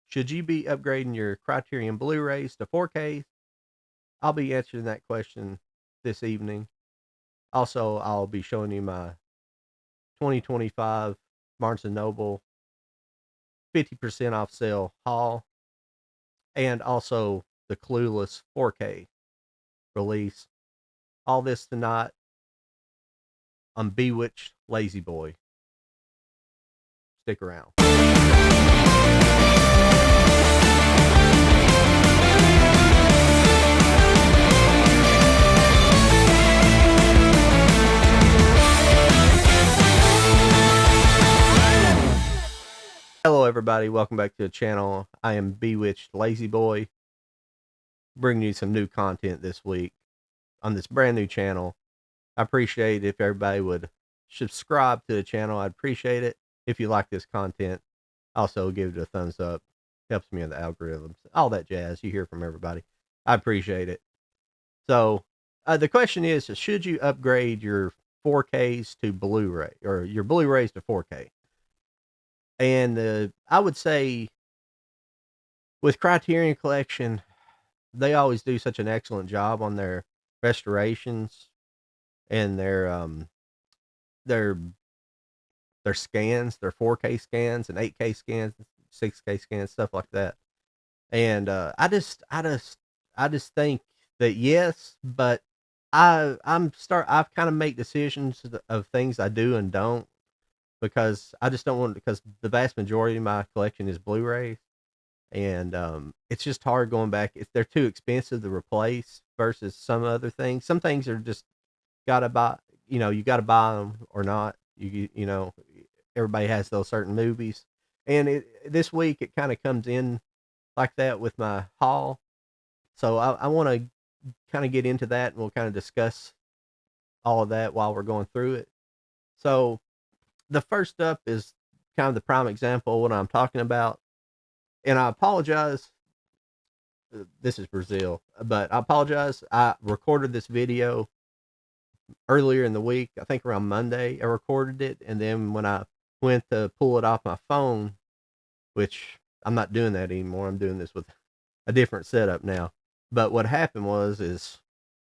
Should you be upgrading your Criterion Blu-rays to 4K? I'll be answering that question this evening. Also, I'll be showing you my 2025 Barnes& and Noble 50% off sale haul, and also the Clueless 4K release. All this tonight on Bewitched Lazy Boy. Stick around. Hello, everybody. Welcome back to the channel. I am Bewitched Lazy Boy, bringing you some new content this week on this brand new channel. I appreciate if everybody would subscribe to the channel. I'd appreciate it if you like this content. Also, give it a thumbs up. Helps me in the algorithms. All that jazz you hear from everybody. I appreciate it. So, the question is, should you upgrade your 4Ks to Blu-ray, or your Blu-rays to 4K? And I would say with Criterion Collection, they always do such an excellent job on their restorations and their scans, their 4K scans and 8K scans, 6K scans, stuff like that. And I just think that yes, but I've kind of make decisions of things I do and don't, because I just don't want, because the vast majority of my collection is Blu-rays, and it's just hard going back. They're too expensive to replace versus some other things. Some things are just gotta buy. You got to buy them or not. Everybody has those certain movies, and this week it kind of comes in like that with my haul. So I want to kind of get into that, and we'll kind of discuss all of that while we're going through it. So the first up is kind of the prime example of what I'm talking about. And I apologize. This is Brazil, but I apologize. I recorded this video earlier in the week. I think around Monday I recorded it, and then when I went to pull it off my phone, which I'm not doing that anymore. I'm doing this with a different setup now. But what happened is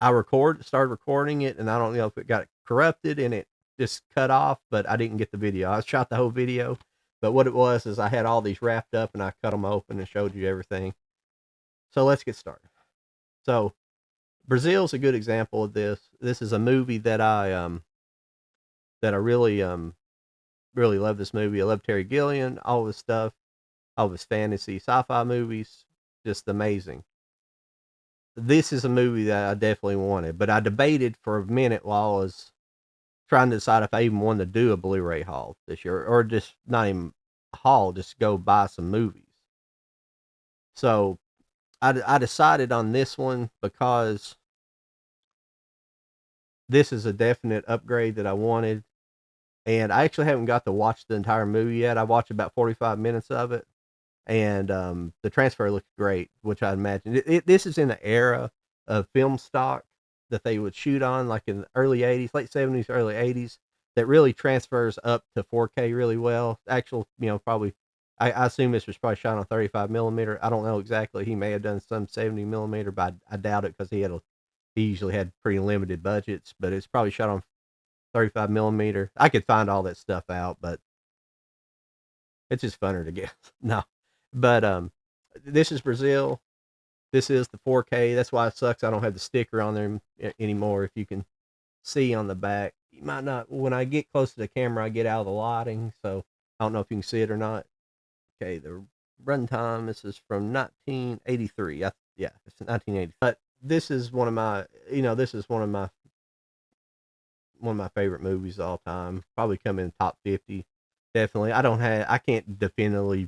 I started recording it, and I don't know if it got corrupted and it just cut off, but I didn't get the video. I shot the whole video, but what it was is I had all these wrapped up and I cut them open and showed you everything. So let's get started. So Brazil's a good example of this. This is a movie that I really really love. This movie. I love Terry Gilliam, all his stuff, all of his fantasy sci-fi movies, just amazing. This is a movie that I definitely wanted, but I debated for a minute while I was trying to decide if I even wanted to do a Blu-ray haul this year, or just not even a haul, just go buy some movies. So I decided on this one because this is a definite upgrade that I wanted, and I actually haven't got to watch the entire movie yet. I watched about 45 minutes of it, and the transfer looked great, which I imagine this is in the era of film stock that they would shoot on, like in the early 80s, late 70s, early 80s, that really transfers up to 4K really well. Actual, probably, I assume this was probably shot on 35 millimeter. I don't know exactly. He may have done some 70 millimeter, but I doubt it, because he usually had pretty limited budgets, but it's probably shot on 35 millimeter. I could find all that stuff out, but it's just funner to guess. No, but this is Brazil. This is the 4K. That's why it sucks I don't have the sticker on there anymore. If you can see on the back, you might not. When I get close to the camera, I get out of the lighting, so I don't know if you can see it or not. Okay, the runtime. This is from 1983. Yeah, it's 1980. But this is one of my, this is one of my favorite movies of all time. Probably come in top 50. Definitely. I can't definitively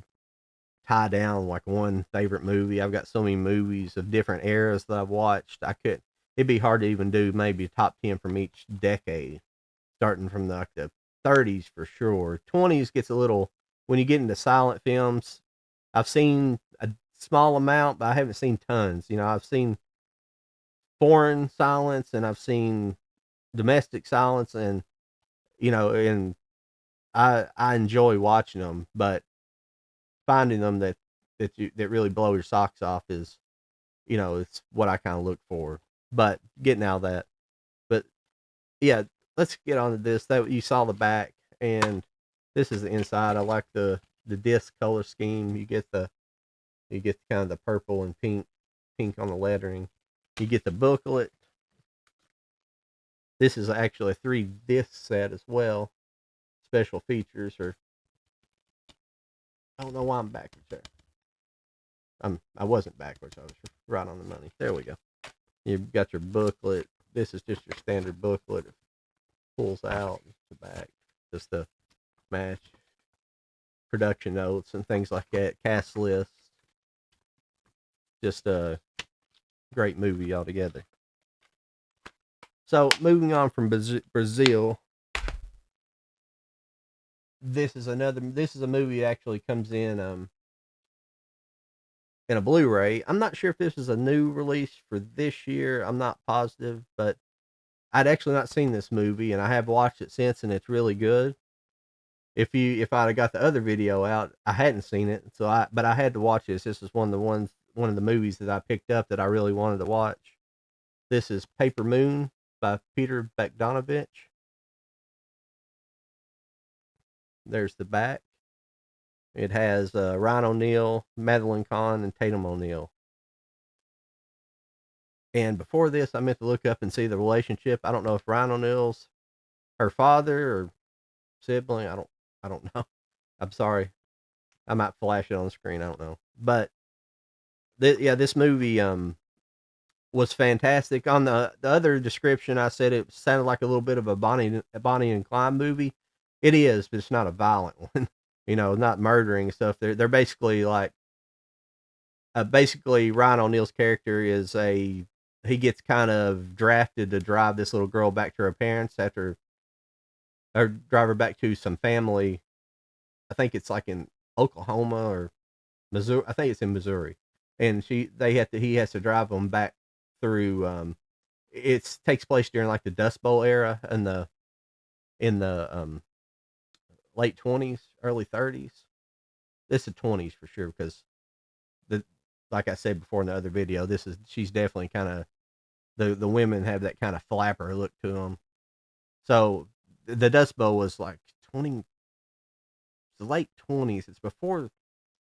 tie down like one favorite movie. I've got so many movies of different eras that I've watched. It'd be hard to even do maybe top 10 from each decade, starting from the 30s for sure. 20s gets a little, when you get into silent films, I've seen a small amount, but I haven't seen tons. I've seen foreign silence, and I've seen domestic silence, and and I enjoy watching them, but finding them that that really blow your socks off is, it's what I kind of look for. But getting out of that, but yeah, let's get on to this. That you saw the back, and this is the inside. I like the disc color scheme. You get kind of the purple and pink on the lettering. You get the booklet. This is actually a 3 disc set as well. Special features, or I don't know why I'm backwards there. I wasn't backwards. I was right on the money. There we go. You've got your booklet. This is just your standard booklet. It pulls out the back, just to match production notes and things like that. Cast list. Just a great movie altogether. So moving on from Brazil, this is a movie that actually comes in a Blu-ray. I'm not sure if this is a new release for this year. I'm not positive, but I'd actually not seen this movie, and I have watched it since, and it's really good. If I'd have got the other video out, I hadn't seen it, but I had to watch this. This is one of the movies that I picked up that I really wanted to watch. This is Paper Moon by Peter Bogdanovich. There's the back. It has Ryan O'Neal, Madeline Kahn, and Tatum O'Neal. And before this, I meant to look up and see the relationship. I don't know if Ryan O'Neal's her father or sibling. I don't know. I'm sorry. I might flash it on the screen. I don't know. But this movie was fantastic. On the other description, I said it sounded like a little bit of a Bonnie and Clyde movie. It is, but it's not a violent one. Not murdering stuff. They're basically like, basically Ryan O'Neal's character is he gets kind of drafted to drive this little girl back to her parents or drive her back to some family. I think it's like in Oklahoma or Missouri. I think it's in Missouri, and he has to drive them back through. It takes place during like the Dust Bowl era in the late 20s, early 30s. This is 20s for sure, because like I said before in the other video, she's definitely kind of the women have that kind of flapper look to them. So the Dust Bowl was like the late 20s. It's before.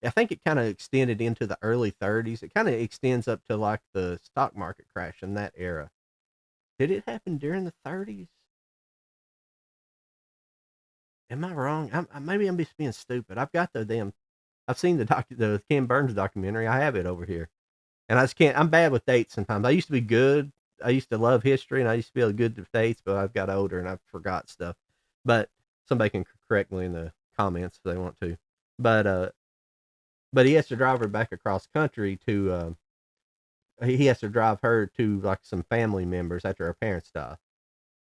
I think it kind of extended into the early 30s. It kind of extends up to like the stock market crash in that era. Did it happen during the 30s? Am I wrong? Maybe I'm just being stupid. I've seen the Ken Burns documentary. I have it over here, and I just can't. I'm bad with dates sometimes. I used to be good. I used to love history, and I used to be able to good with dates, but I've got older and I've forgot stuff. But somebody can correct me in the comments if they want to. But he has to drive her back across country to. He has to drive her to like some family members after her parents die,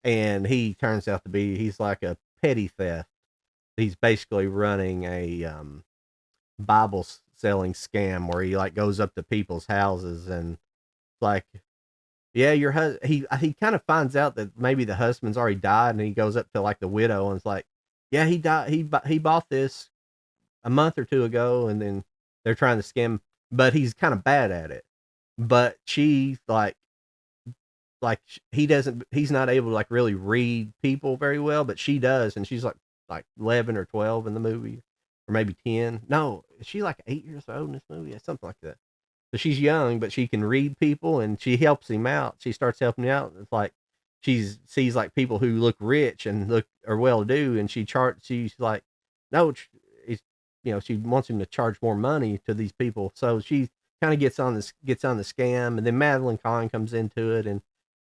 and he turns out to be he's like a petty theft. He's basically running a Bible selling scam where he like goes up to people's houses and like, yeah, your husband. He kind of finds out that maybe the husband's already died, and he goes up to like the widow and it's like, yeah, he died. He bought this a month or two ago, and then they're trying to scam, but he's kind of bad at it. But she he's not able to like really read people very well, but she does, and she's like 11 or 12 in the movie, or maybe 10. No, is she like 8 years old in this movie? Yeah, something like that. So she's young, but she can read people, and she helps him out. She starts helping him out. It's like she sees like people who look rich and are well to do, and she's like, no, it's she wants him to charge more money to these people. So she kind of gets on the scam, and then Madeline Kahn comes into it and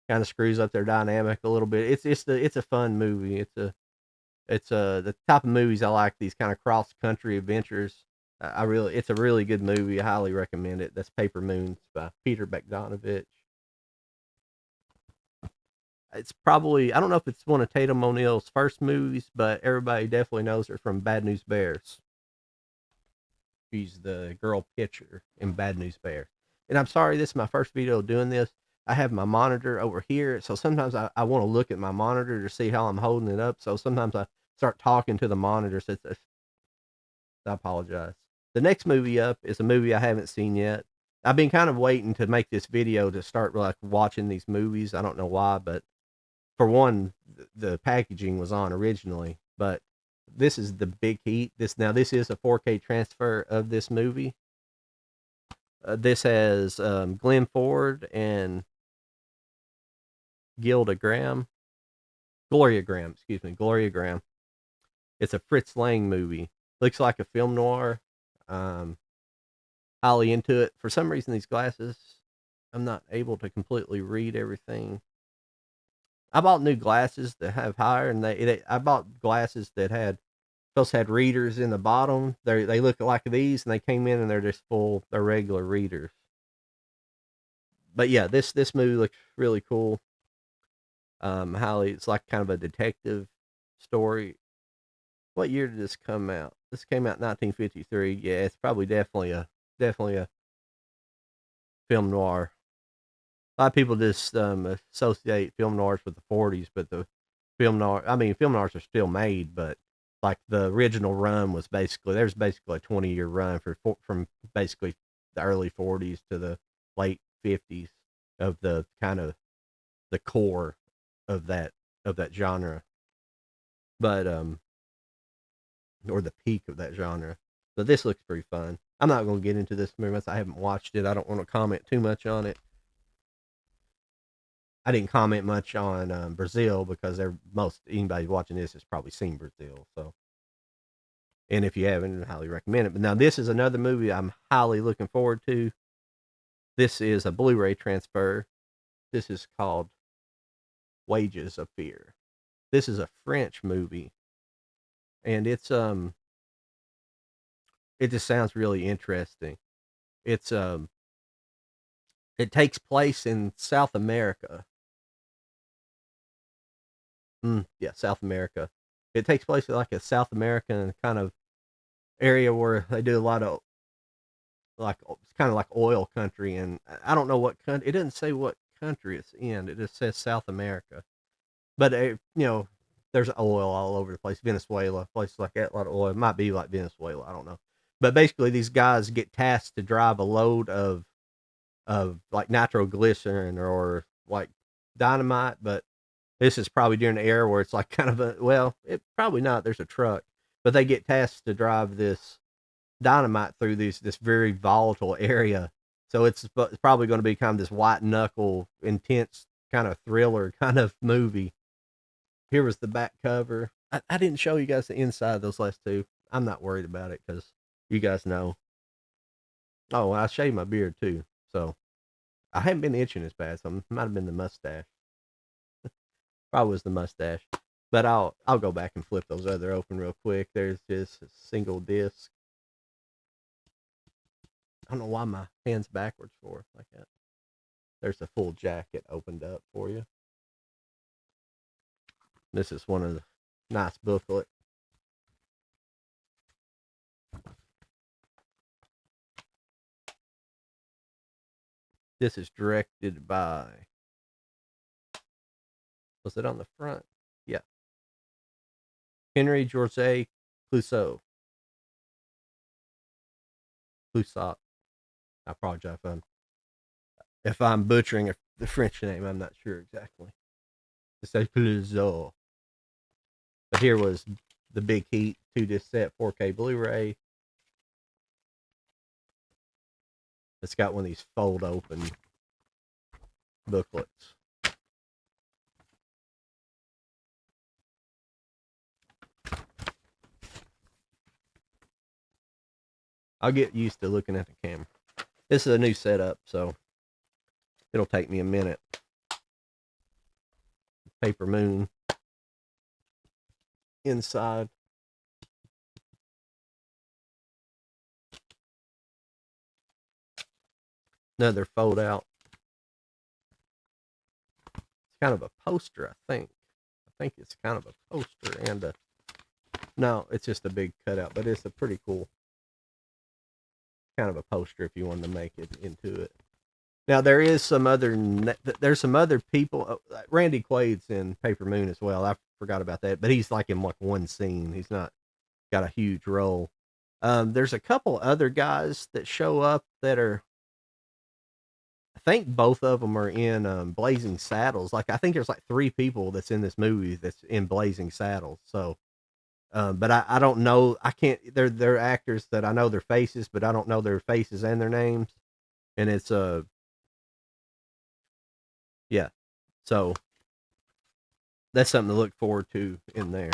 kind of screws up their dynamic a little bit. It's a fun movie. It's the type of movies I like, these kind of cross country adventures. It's a really good movie. I highly recommend it. That's Paper Moons by Peter Bogdanovich. It's probably, I don't know if it's one of Tatum O'Neal's first movies, but everybody definitely knows her from Bad News Bears. She's the girl pitcher in Bad News Bears. And I'm sorry, this is my first video doing this. I have my monitor over here, so sometimes I want to look at my monitor to see how I'm holding it up. So sometimes I start talking to the monitor. So I apologize. The next movie up is a movie I haven't seen yet. I've been kind of waiting to make this video to start like watching these movies. I don't know why, but for one, the packaging was on originally, but this is The Big Heat. This is a 4K transfer of this movie. This has Glenn Ford and Gilda Graham, Gloria Graham, excuse me, Gloria Graham. It's a Fritz Lang movie. Looks like a film noir. Highly into it. For some reason, these glasses, I'm not able to completely read everything. I bought new glasses that have higher, and I bought glasses that had readers in the bottom. They look like these, and they came in and they're just full. They're regular readers. But yeah, this movie looks really cool. Highly, it's like kind of a detective story. What year did this come out? This came out in 1953. Yeah, it's probably definitely a film noir. A lot of people just associate film noirs with the 40s, but film noirs are still made, but like the original run was there's basically a 20-year run from basically the early 40s to the late 50s of the kind of the core of that genre, but or the peak of that genre. But this looks pretty fun. I'm not going to get into this movie. I haven't watched it. I don't want to comment too much on it. I didn't comment much on Brazil because anybody watching this has probably seen Brazil. So, and if you haven't, I highly recommend it. But now this is another movie I'm highly looking forward to. This is a Blu-ray transfer. This is called Wages of Fear. This is a French movie, and it just sounds really interesting. It takes place in South America. Yeah, South America. It takes place in like a South American kind of area where they do a lot of it's kind of like oil country, and I don't know what country. It doesn't say what country it's in. It just says South America. But there's oil all over the place. Venezuela, places like that, a lot of oil. It might be like Venezuela. I don't know. But basically, these guys get tasked to drive a load of like nitroglycerin or like dynamite, but this is probably during the era where it's like kind of it probably not. There's a truck, but they get tasked to drive this dynamite through this very volatile area. So it's probably going to be kind of this white knuckle, intense kind of thriller kind of movie. Here was the back cover. I didn't show you guys the inside of those last two. I'm not worried about it because you guys know. Oh, I shaved my beard too, so I haven't been itching as bad. So it might have been the mustache. Probably was the mustache. But I'll go back and flip those other open real quick. There's just a single disc. I don't know why my hand's backwards for like that. There's a full jacket opened up for you. This is one of the nice booklet. This is directed by, was it on the front? Yeah. Henry Georges Clouzot. Clouzot. I apologize if I'm butchering the French name. I'm not sure exactly. It says Clouzot. But here was The Big Heat 2-disc set 4K Blu-ray. It's got one of these fold open booklets. I'll get used to looking at the camera. This is a new setup, so it'll take me a minute. Paper Moon inside. Another fold out. It's kind of a poster, I think. I think it's kind of a poster and no, it's just a big cutout, but it's a pretty cool kind of a poster if you wanted to make it into it. Now there's some other people. Randy Quaid's in Paper Moon as well. I forgot about that, but he's like in like one scene. He's not got a huge role. There's a couple other guys that show up that are, I think both of them are in Blazing Saddles. Like I think there's like three people that's in this movie that's in Blazing Saddles. So, but I don't know. I can't. They're actors that I know their faces, but I don't know their faces and their names. And it's yeah. So that's something to look forward to in there.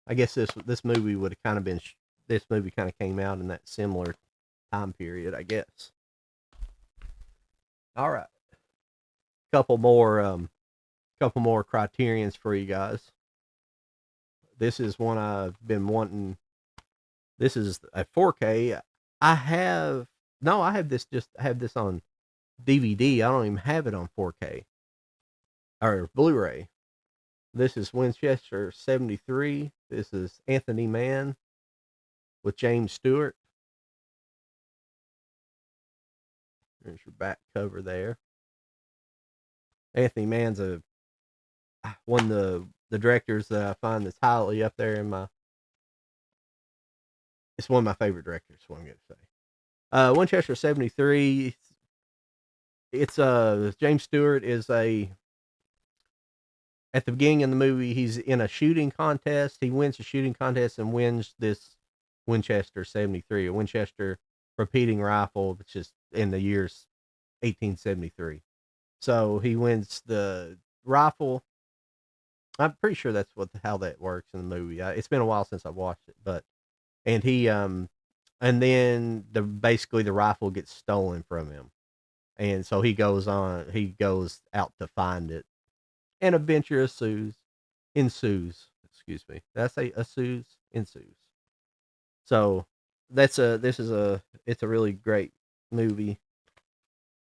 I guess this movie would have kind of been this movie kind of came out in that similar time period, I guess. All right, couple more criterions for you guys. This is one I've been wanting. This is a 4K. I have no, I have this just I have this on DVD. I don't even have it on 4K or Blu-ray. This is Winchester 73. This is Anthony Mann with James Stewart. There's your back cover there. Anthony Mann's one of the directors that I find that's highly up there in my. It's one of my favorite directors. What I'm going to say. Winchester 73. It's James Stewart is at the beginning of the movie. He's in a shooting contest. He wins a shooting contest and wins this Winchester 73, a Winchester repeating rifle, which is in the years 1873. So he wins the rifle. I'm pretty sure that's how that works in the movie. It's been a while since I've watched it, but and he and then basically the rifle gets stolen from him, and so he goes out to find it, and adventure ensues. Excuse me. Did I say ensues? So it's a really great movie.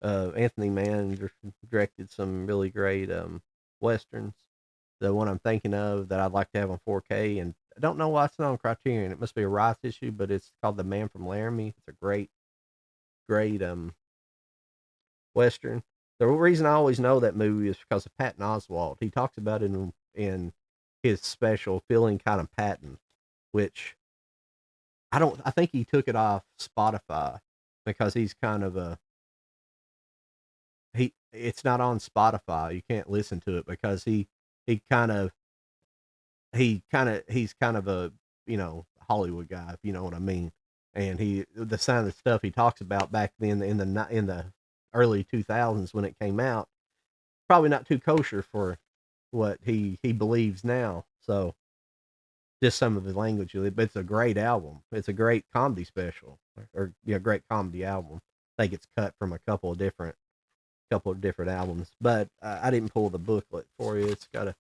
Anthony Mann directed some really great westerns. The one I'm thinking of that I'd like to have on 4K, and I don't know why it's not on Criterion. It must be a rights issue, but it's called The Man from Laramie. It's a great western. The reason I always know that movie is because of Patton Oswalt. He talks about it in his special, Feeling Kind of Patton, which I think he took it off Spotify because he's kind of it's not on Spotify. You can't listen to it because he kind of he's kind of a, Hollywood guy, if you know what I mean. And the kind of stuff he talks about back then in the early 2000s when it came out, probably not too kosher for what he believes now. So just some of the language, but it's a great album. It's a great comedy special, or great comedy album. I think it's cut from a couple of different albums, but I didn't pull the booklet for you. It's got a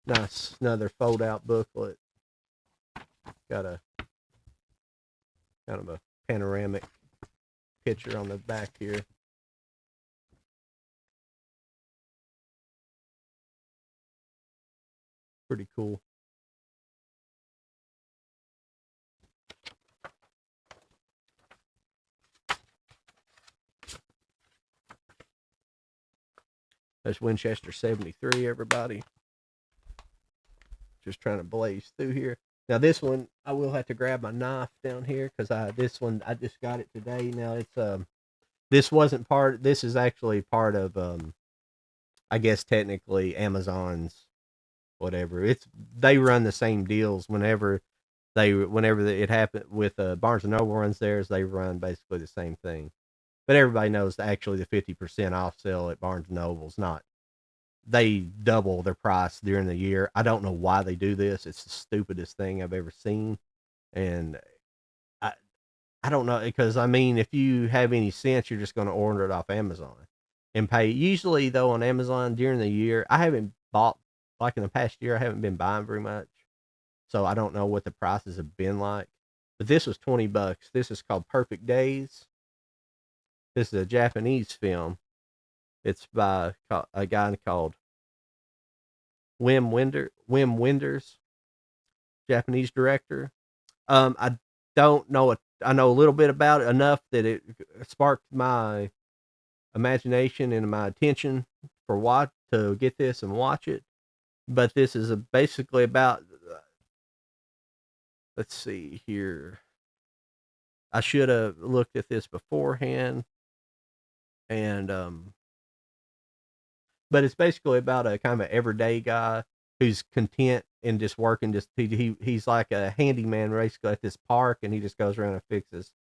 nice another fold out booklet. Got a kind of a panoramic picture on the back here. Pretty cool. That's Winchester 73, everybody. Just trying to blaze through here. Now this one, I will have to grab my knife down here because this one I just got it today. Now it's this is actually part of I guess technically Amazon's whatever. They run the same deals whenever it happened with Barnes and Noble runs theirs. They run basically the same thing, but everybody knows that actually the 50% off sale at Barnes and Noble's not. They double their price during the year. I don't know why they do this. It's the stupidest thing I've ever seen, and I I don't know because I mean, if you have any sense, you're just going to order it off Amazon and pay. Usually, though, on Amazon during the year, I haven't bought like in the past year. I haven't been buying very much, so I don't know what the prices have been like. But this was $20. This is called Perfect Days. This is a Japanese film. It's by a guy called Wim Wenders, Japanese director. I don't know it. I know a little bit about it enough that it sparked my imagination and my attention for to get this and watch it. But this is basically about. Let's see here. I should have looked at this beforehand, and but it's basically about a kind of an everyday guy who's content in just working. Just he's like a handyman basically at this park, and he just goes around and fixes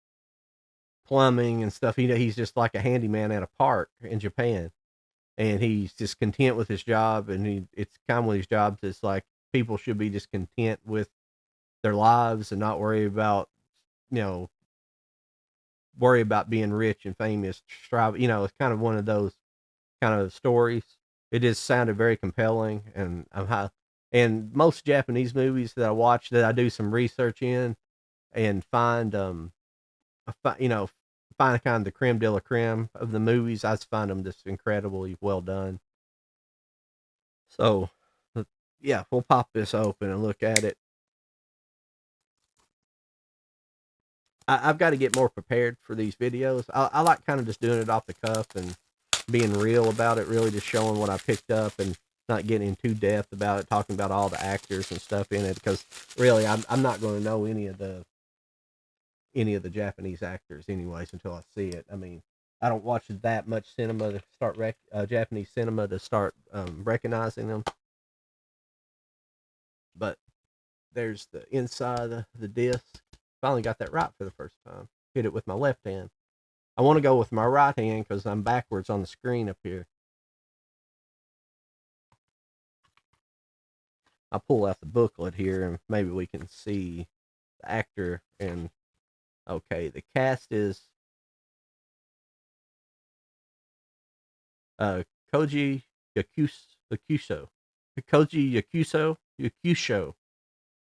plumbing and stuff. He's just like a handyman at a park in Japan, and he's just content with his job. And it's kind of one of these jobs that's like people should be just content with their lives and not you know worry about being rich and famous. Strive, it's kind of one of those kind of stories. It just sounded very compelling, and and most Japanese movies that I watch that I do some research in and find you know find kind of the creme de la creme of the movies. I just find them just incredibly well done. So yeah, we'll pop this open and look at it. I've got to get more prepared for these videos. I like kind of just doing it off the cuff and being real about it, really just showing what I picked up and not getting in too depth about it, talking about all the actors and stuff in it, because really I'm not going to know any of the Japanese actors anyways until I see it. I mean, I don't watch that much cinema to start Japanese cinema to start recognizing them. But there's the inside of the disc. Finally got that right for the first time. Hit it with my left hand. I want to go with my right hand because I'm backwards on the screen up here. I'll pull out the booklet here and maybe we can see the actor. And okay, the cast is Koji Yakuso.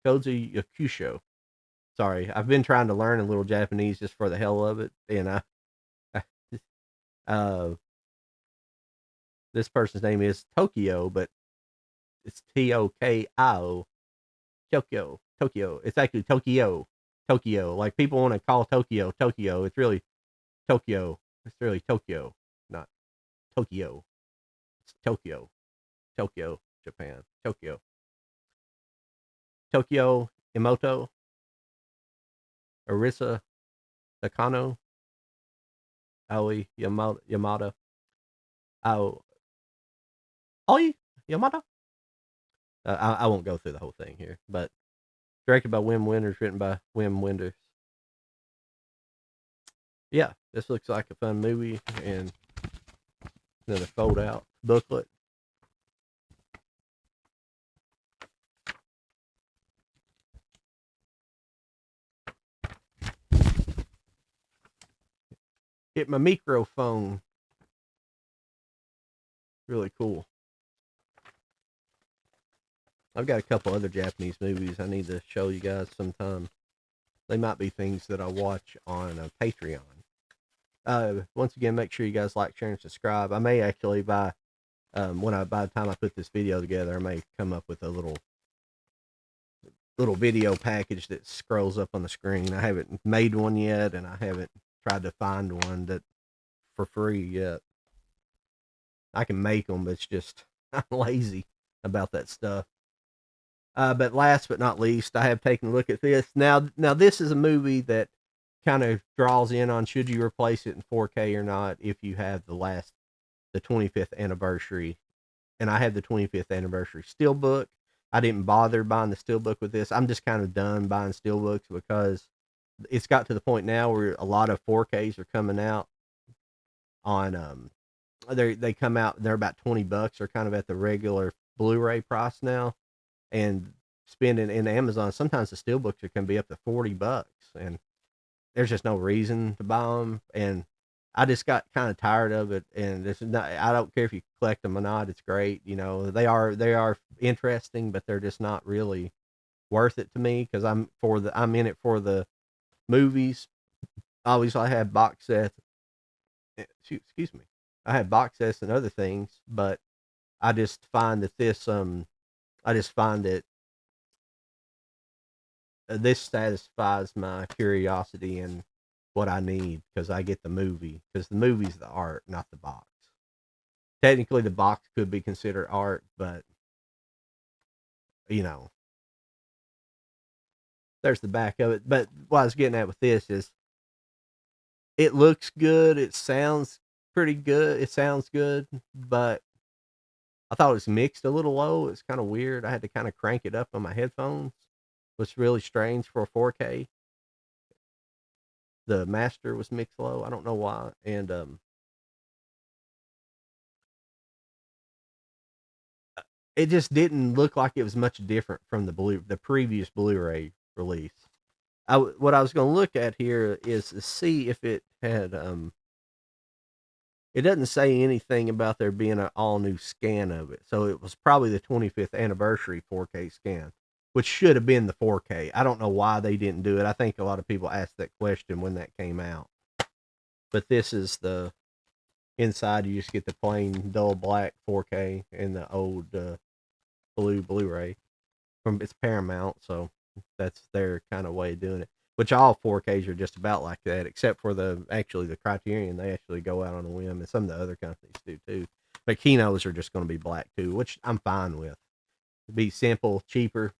Koji Yakusho. Sorry, I've been trying to learn a little Japanese just for the hell of it, and uh, this person's name is Tokyo, but it's Tokio. Tokyo. It's actually Tokyo. Like people want to call Tokyo. It's really Tokyo. It's really Tokyo, not Tokyo. It's Tokyo, Japan. Tokyo Emoto, Arisa Takano, Aoi Yamada, Ao Oi Yamada. I won't go through the whole thing here, but directed by Wim Wenders, written by Wim Wenders. Yeah, this looks like a fun movie, and then a fold out booklet. Hit my microphone. Really cool. I've got a couple other Japanese movies I need to show you guys sometime. They might be things that I watch on Patreon. Once again, make sure you guys like, share, and subscribe. I may actually by the time I put this video together, I may come up with a little video package that scrolls up on the screen. I haven't made one yet, and I haven't tried to find one that for free yet. I can make them, but it's just I'm lazy about that stuff. But last but not least, I have taken a look at this. Now this is a movie that kind of draws in on should you replace it in 4K or not if you have the 25th anniversary. And I have the 25th anniversary steelbook. I didn't bother buying the steelbook with this. I'm just kind of done buying steelbooks because it's got to the point now where a lot of 4Ks are coming out on they come out, they're about $20. They're kind of at the regular Blu-ray price now, and spending in Amazon, sometimes the steelbooks can be up to $40, and there's just no reason to buy them. And I just got kind of tired of it. And this is not, I don't care if you collect them or not. It's great. They are interesting, but they're just not really worth it to me because I'm in it for the movies. Obviously, I have box sets. Excuse me. I have box sets and other things, but I just find that this satisfies my curiosity and what I need because I get the movie, because the movie's the art, not the box. Technically, the box could be considered art, but there's the back of it. But what I was getting at with this is it looks good. It sounds pretty good. It sounds good, but I thought it was mixed a little low. It's kind of weird. I had to kind of crank it up on my headphones. It's really strange for a 4K. The master was mixed low. I don't know why. And it just didn't look like it was much different from the previous Blu-ray release. What I was going to look at here is to see if it had it doesn't say anything about there being an all new scan of it. So it was probably the 25th anniversary 4K scan, which should have been the 4K. I don't know why they didn't do it. I think a lot of people asked that question when that came out. But this is the inside. You just get the plain dull black 4K and the old blue Blu-ray from it's Paramount, so that's their kind of way of doing it. Which all 4Ks are just about like that, except for the Criterion. They actually go out on a whim, and some of the other companies do too. But Kinos are just going to be black too, which I'm fine with. It'd be simple, cheaper,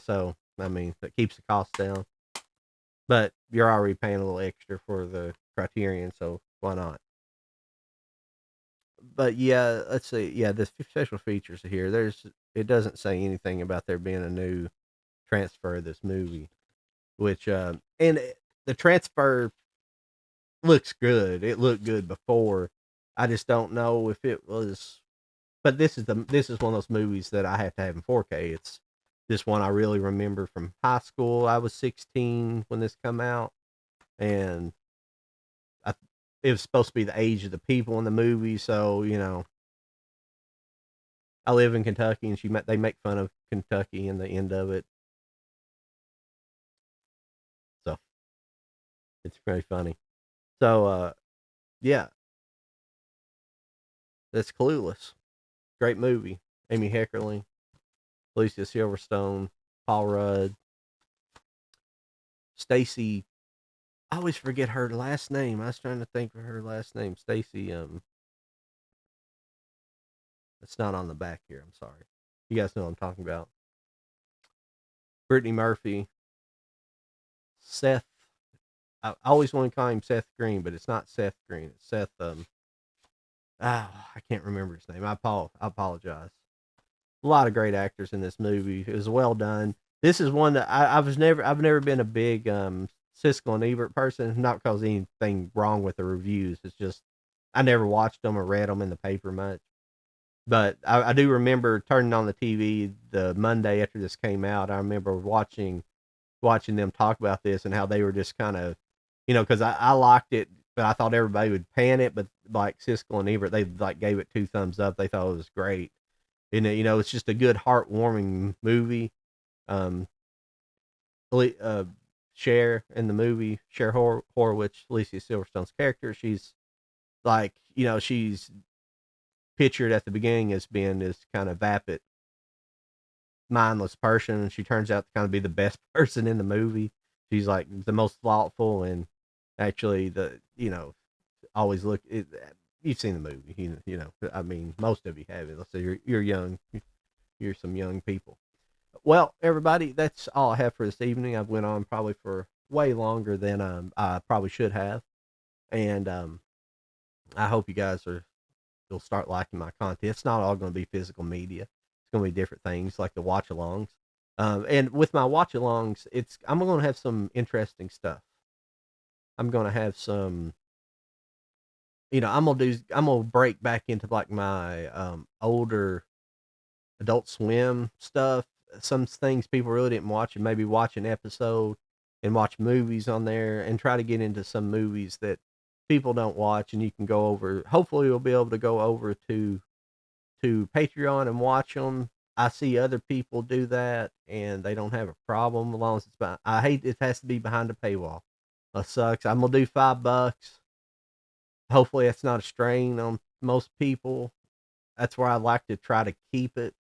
so I mean that keeps the cost down. But you're already paying a little extra for the Criterion, so why not? But yeah, let's see. Yeah, the special features here. It doesn't say anything about there being a new transfer of this movie, which the transfer looks good. It looked good before. I just don't know if it was. But this is one of those movies that I have to have in 4K. It's this one I really remember from high school. I was 16 when this come out, and I, it was supposed to be the age of the people in the movie. So I live in Kentucky, and they make fun of Kentucky in the end of it. So it's very funny. So yeah, that's Clueless. Great movie. Amy Heckerling, Alicia Silverstone, Paul Rudd, Stacy. I always forget her last name. I was trying to think of her last name. Stacy. It's not on the back here. I'm sorry. You guys know what I'm talking about. Brittany Murphy, Seth. I always want to call him Seth Green, but it's not Seth Green. It's Seth. I can't remember his name. I apologize. A lot of great actors in this movie. It was well done. This is one that I've never been a big Siskel and Ebert person. Not because anything wrong with the reviews. It's just I never watched them or read them in the paper much. But I do remember turning on the TV the Monday after this came out. I remember watching them talk about this and how they were just kind of, because I liked it, but I thought everybody would pan it. But like Siskel and Ebert, they like gave it 2 thumbs up. They thought it was great. And it's just a good, heartwarming movie. Um, Cher in the movie, Cher Horowitz, Alicia Silverstone's character, she's like, she's pictured at the beginning as being this kind of vapid, mindless person, and she turns out to kind of be the best person in the movie. She's like the most thoughtful, and actually always look. You've seen the movie, I mean, most of you have it. Let's say you're young, you're some young people. Well, everybody, that's all I have for this evening. I've went on probably for way longer than I probably should have, and I hope you guys you'll start liking my content. It's not all going to be physical media. It's going to be different things like the watch alongs. And with my watch alongs, I'm going to have some interesting stuff. I'm going to have some, I'm going to break back into like my older Adult Swim stuff. Some things people really didn't watch, and maybe watch an episode and watch movies on there and try to get into some movies that people don't watch, and you can go over. Hopefully you'll be able to go over to Patreon and watch them. I see other people do that, and they don't have a problem as long as it's behind. I hate it has to be behind a paywall. That sucks. I'm gonna do $5. Hopefully that's not a strain on most people. That's where I like to try to keep it.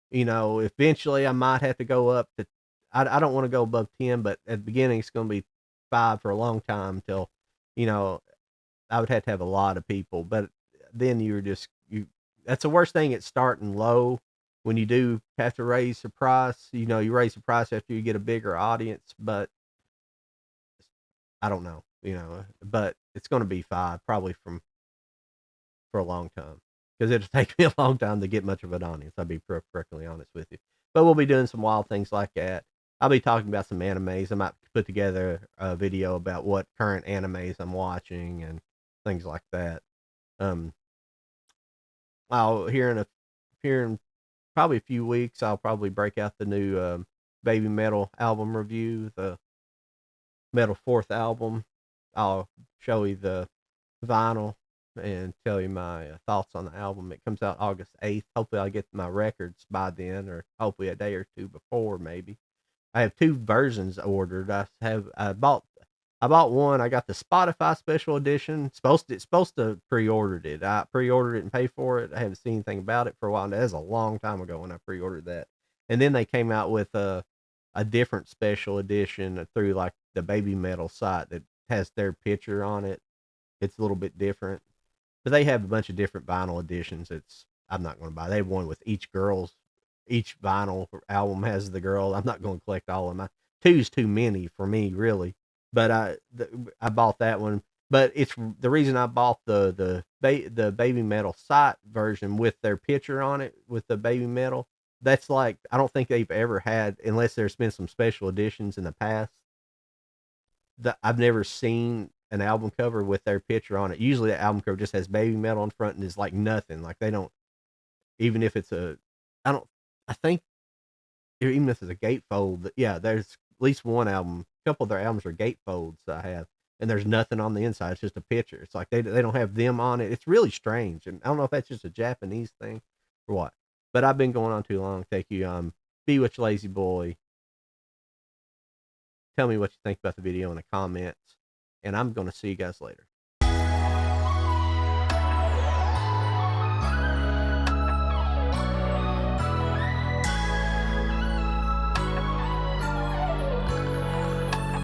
Eventually I might have to go up to. I don't want to go above 10, but at the beginning it's going to be 5 for a long time until, I would have to have a lot of people. But then that's the worst thing. It's starting low when you do have to raise the price. You raise the price after you get a bigger audience, but I don't know. but it's going to be 5 probably for a long time because it'll take me a long time to get much of an audience. I'll be perfectly honest with you. But we'll be doing some wild things like that. I'll be talking about some animes. I might put together a video about what current animes I'm watching and things like that. Um, I'll here in probably a few weeks, I'll probably break out the new Baby Metal album review, the Metal fourth album. I'll show you the vinyl and tell you my thoughts on the album. It comes out August 8th. Hopefully, I'll get my records by then, or hopefully a day or two before, maybe. I have 2 versions ordered. I bought one. I got the Spotify special edition. It's supposed to pre-ordered it. I pre-ordered it and paid for it. I haven't seen anything about it for a while. That was a long time ago when I pre-ordered that. And then they came out with a different special edition through like the Baby Metal site that has their picture on it. It's a little bit different, but they have a bunch of different vinyl editions. I'm not going to buy. They have one with each vinyl album has the girl. I'm not going to collect all of them. Two's too many for me, really. But I bought that one. But it's the reason I bought the Baby Metal site version with their picture on it with the Baby Metal. That's like I don't think they've ever had, unless there's been some special editions in the past. I've never seen an album cover with their picture on it. Usually, the album cover just has Baby Metal in front and is like nothing. Like they don't, even if it's a, I don't, I think even if it's a gatefold, yeah, there's at least one album. A couple of their albums are gatefolds that I have, and there's nothing on the inside. It's just a picture. It's like they don't have them on it. It's really strange, and I don't know if that's just a Japanese thing or what. But I've been going on too long. Thank you. Bewitched Lazy Boy. Tell me what you think about the video in the comments, and I'm going to see you guys later.